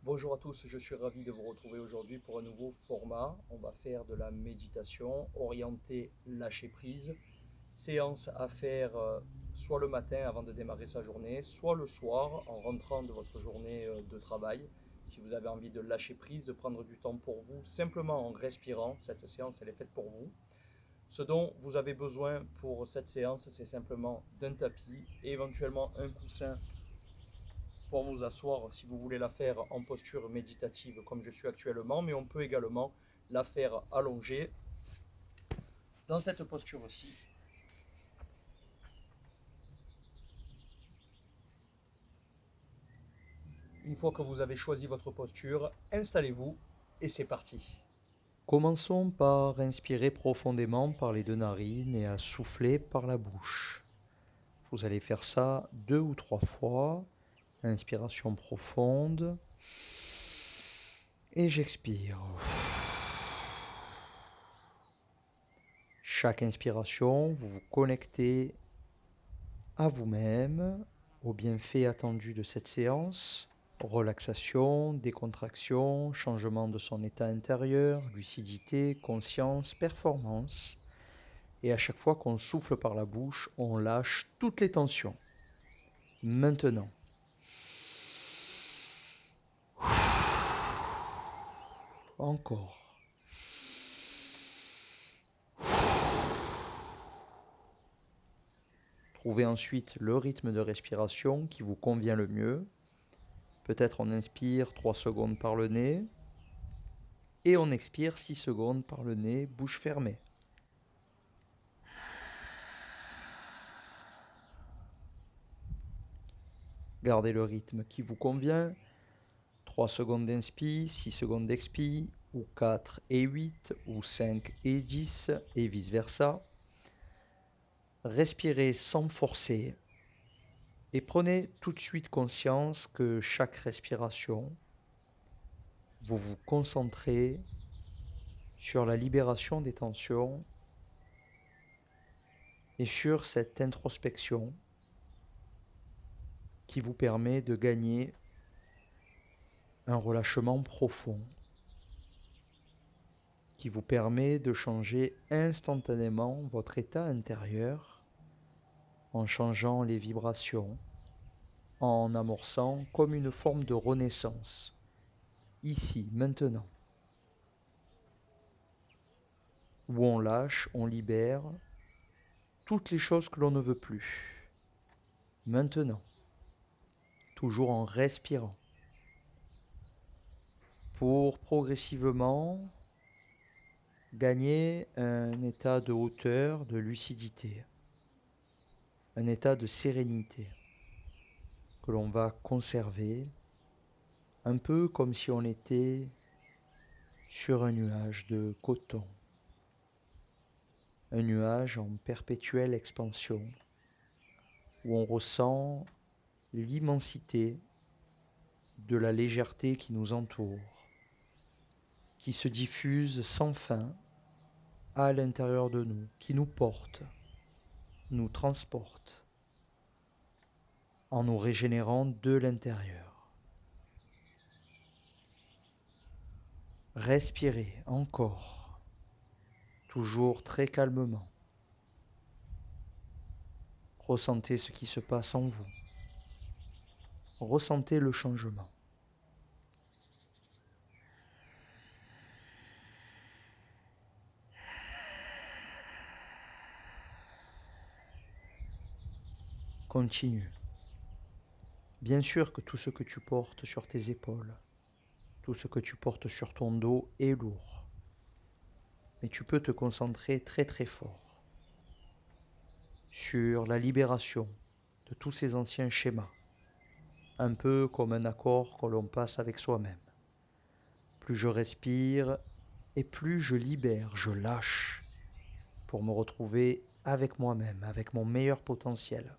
Bonjour à tous, je suis ravi de vous retrouver aujourd'hui pour un nouveau format. On va faire de la méditation orientée lâcher prise. Séance à faire soit le matin avant de démarrer sa journée, soit le soir en rentrant de votre journée de travail. Si vous avez envie de lâcher prise, de prendre du temps pour vous, simplement en respirant, cette séance elle est faite pour vous. Ce dont vous avez besoin pour cette séance, c'est simplement d'un tapis et éventuellement un coussin pour vous asseoir si vous voulez la faire en posture méditative comme je suis actuellement, mais on peut également la faire allongée dans cette posture-ci. Une fois que vous avez choisi votre posture, installez-vous et c'est parti. Commençons par inspirer profondément par les deux narines et à souffler par la bouche. Vous allez faire ça 2 ou 3 fois. Inspiration profonde. Et j'expire. Chaque inspiration, vous vous connectez à vous-même, aux bienfaits attendus de cette séance. Relaxation, décontraction, changement de son état intérieur, lucidité, conscience, performance. Et à chaque fois qu'on souffle par la bouche, on lâche toutes les tensions. Maintenant. Encore. Trouvez ensuite le rythme de respiration qui vous convient le mieux. Peut-être on inspire 3 secondes par le nez et on expire 6 secondes par le nez, bouche fermée. Gardez le rythme qui vous convient. 3 secondes d'inspi, 6 secondes d'expi, ou 4 et 8, ou 5 et 10, et vice-versa. Respirez sans forcer et prenez tout de suite conscience que chaque respiration, vous vous concentrez sur la libération des tensions et sur cette introspection qui vous permet de gagner un relâchement profond, qui vous permet de changer instantanément votre état intérieur en changeant les vibrations, en amorçant comme une forme de renaissance, ici, maintenant, où on lâche, on libère toutes les choses que l'on ne veut plus. Maintenant, toujours en respirant, pour progressivement gagner un état de hauteur, de lucidité, un état de sérénité que l'on va conserver, un peu comme si on était sur un nuage de coton, un nuage en perpétuelle expansion, où on ressent l'immensité de la légèreté qui nous entoure, qui se diffuse sans fin à l'intérieur de nous, qui nous porte, nous transporte, en nous régénérant de l'intérieur. Respirez encore, toujours très calmement. Ressentez ce qui se passe en vous. Ressentez le changement. Continue. Bien sûr que tout ce que tu portes sur tes épaules, tout ce que tu portes sur ton dos est lourd. Mais tu peux te concentrer très très fort sur la libération de tous ces anciens schémas, un peu comme un accord que l'on passe avec soi-même. Plus je respire et plus je libère, je lâche pour me retrouver avec moi-même, avec mon meilleur potentiel.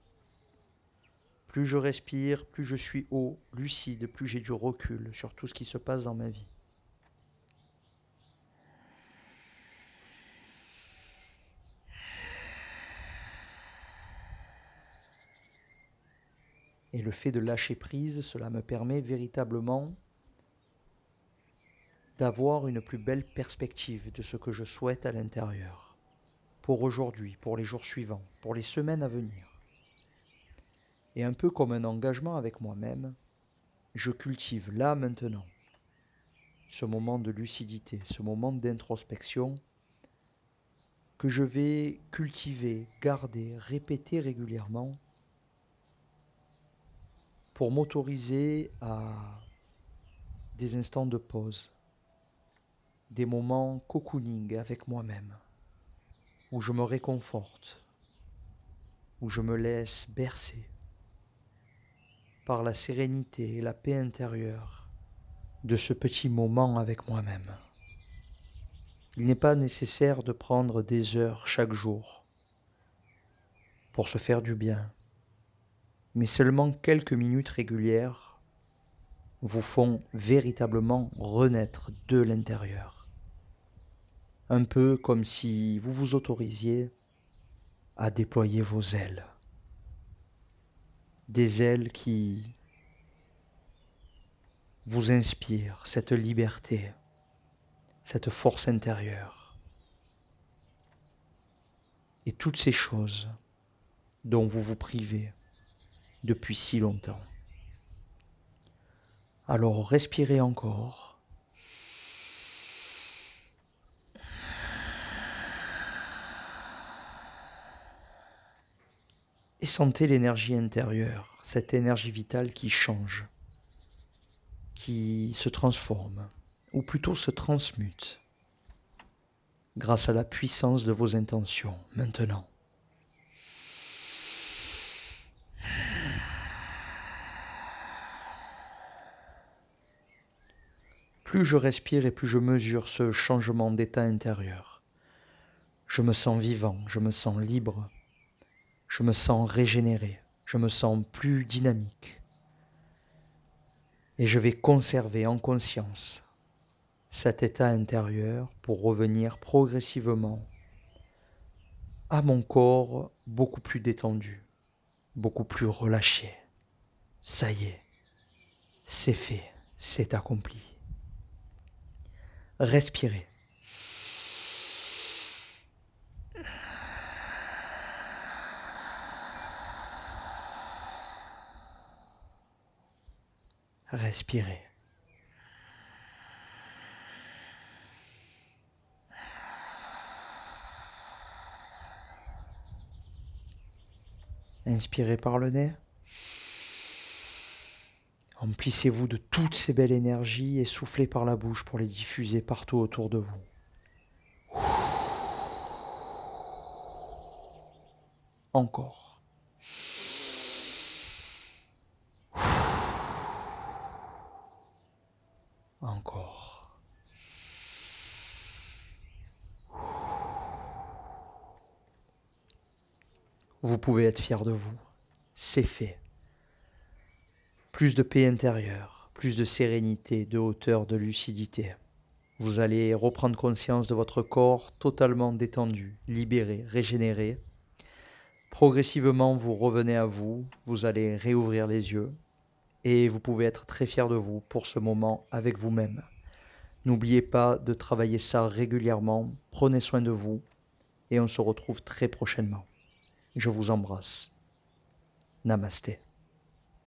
Plus je respire, plus je suis haut, lucide, plus j'ai du recul sur tout ce qui se passe dans ma vie. Et le fait de lâcher prise, cela me permet véritablement d'avoir une plus belle perspective de ce que je souhaite à l'intérieur, pour aujourd'hui, pour les jours suivants, pour les semaines à venir. Et un peu comme un engagement avec moi-même, je cultive là maintenant ce moment de lucidité, ce moment d'introspection que je vais cultiver, garder, répéter régulièrement pour m'autoriser à des instants de pause, des moments cocooning avec moi-même, où je me réconforte, où je me laisse bercer par la sérénité et la paix intérieure de ce petit moment avec moi-même. Il n'est pas nécessaire de prendre des heures chaque jour pour se faire du bien, mais seulement quelques minutes régulières vous font véritablement renaître de l'intérieur. Un peu comme si vous vous autorisiez à déployer vos ailes. Des ailes qui vous inspirent cette liberté, cette force intérieure. Et toutes ces choses dont vous vous privez depuis si longtemps. Alors respirez encore. Et sentez l'énergie intérieure, cette énergie vitale qui change, qui se transforme, ou plutôt se transmute, grâce à la puissance de vos intentions maintenant. Plus je respire et plus je mesure ce changement d'état intérieur. Je me sens vivant, je me sens libre, je me sens régénéré, je me sens plus dynamique. Et je vais conserver en conscience cet état intérieur pour revenir progressivement à mon corps beaucoup plus détendu, beaucoup plus relâché. Ça y est, c'est fait, c'est accompli. Respirez. Respirez. Inspirez par le nez. Emplissez-vous de toutes ces belles énergies et soufflez par la bouche pour les diffuser partout autour de vous. Encore. Encore. Vous pouvez être fier de vous. C'est fait. Plus de paix intérieure, plus de sérénité, de hauteur, de lucidité. Vous allez reprendre conscience de votre corps totalement détendu, libéré, régénéré. Progressivement, vous revenez à vous, vous allez réouvrir les yeux et vous pouvez être très fier de vous pour ce moment avec vous-même. N'oubliez pas de travailler ça régulièrement, prenez soin de vous et on se retrouve très prochainement. Je vous embrasse. Namasté.